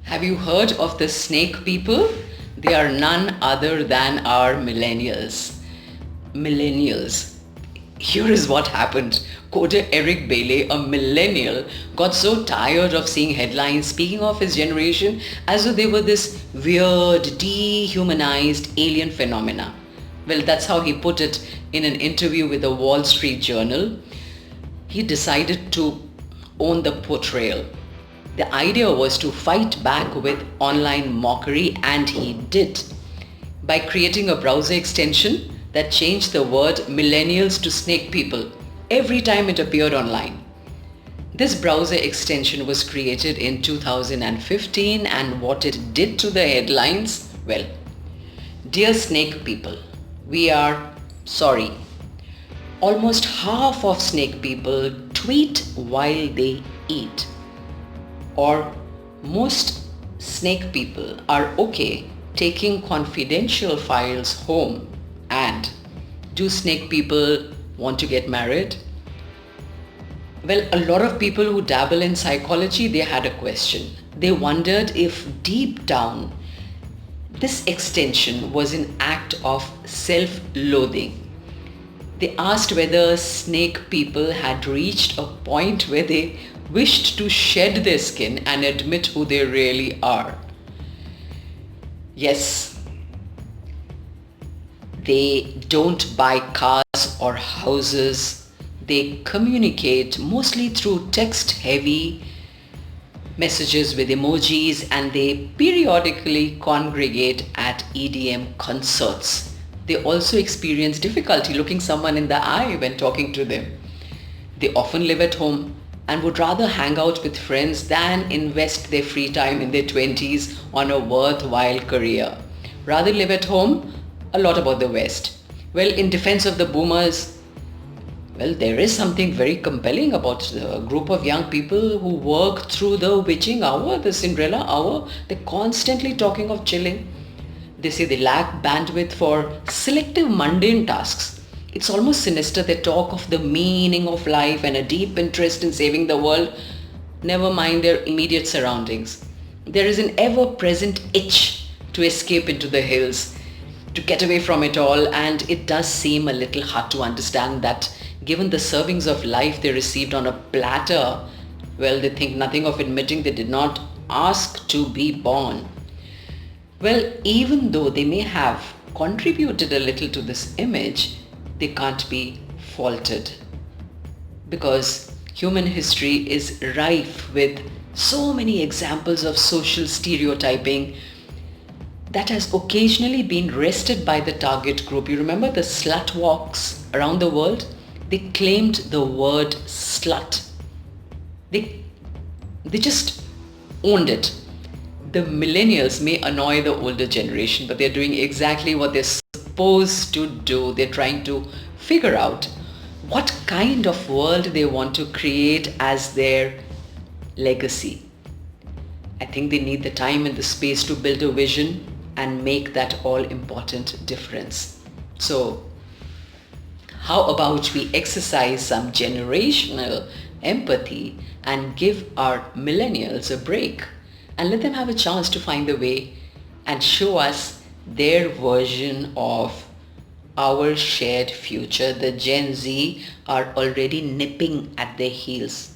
Have you heard of the snake people? They are none other than our millennials. Millennials. Here is what happened. Coder Eric Bailey, a millennial, got so tired of seeing headlines speaking of his generation as though they were this weird, dehumanized alien phenomena. Well, that's how he put it in an interview with the Wall Street Journal. He decided to own the portrayal. The idea was to fight back with online mockery, and he did by creating a browser extension that changed the word millennials to snake people every time it appeared online. This browser extension was created in 2015, and what it did to the headlines, well, dear snake people, we are sorry. Almost half of snake people tweet while they eat. Or most snake people are okay taking confidential files home. And do snake people want to get married? Well, a lot of people who dabble in psychology, they had a question. They wondered if deep down this extension was an act of self-loathing. They asked whether snake people had reached a point where they wished to shed their skin and admit who they really are. Yes, they don't buy cars or houses. They communicate mostly through text-heavy messages with emojis, and they periodically congregate at EDM concerts. They also experience difficulty looking someone in the eye when talking to them. They often live at home and would rather hang out with friends than invest their free time in their 20s on a worthwhile career. Rather live at home. A lot about the West. Well, in defense of the boomers, well, there is something very compelling about the group of young people who work through the witching hour, the Cinderella hour. They're constantly talking of chilling. They say they lack bandwidth for selective mundane tasks. It's almost sinister. They talk of the meaning of life and a deep interest in saving the world. Never mind their immediate surroundings. There is an ever-present itch to escape into the hills, to get away from it all, and it does seem a little hard to understand that given the servings of life they received on a platter, well, they think nothing of admitting they did not ask to be born. Well, even though they may have contributed a little to this image, they can't be faulted, because human history is rife with so many examples of social stereotyping that has occasionally been wrested by the target group. You remember the slut walks around the world? They claimed the word slut. They just owned it. The millennials may annoy the older generation, but they're doing exactly what they're supposed to do. They're trying to figure out what kind of world they want to create as their legacy. I think they need the time and the space to build a vision and make that all-important difference. So, how about we exercise some generational empathy and give our millennials a break and let them have a chance to find the way and show us their version of our shared future. The Gen Z are already nipping at their heels.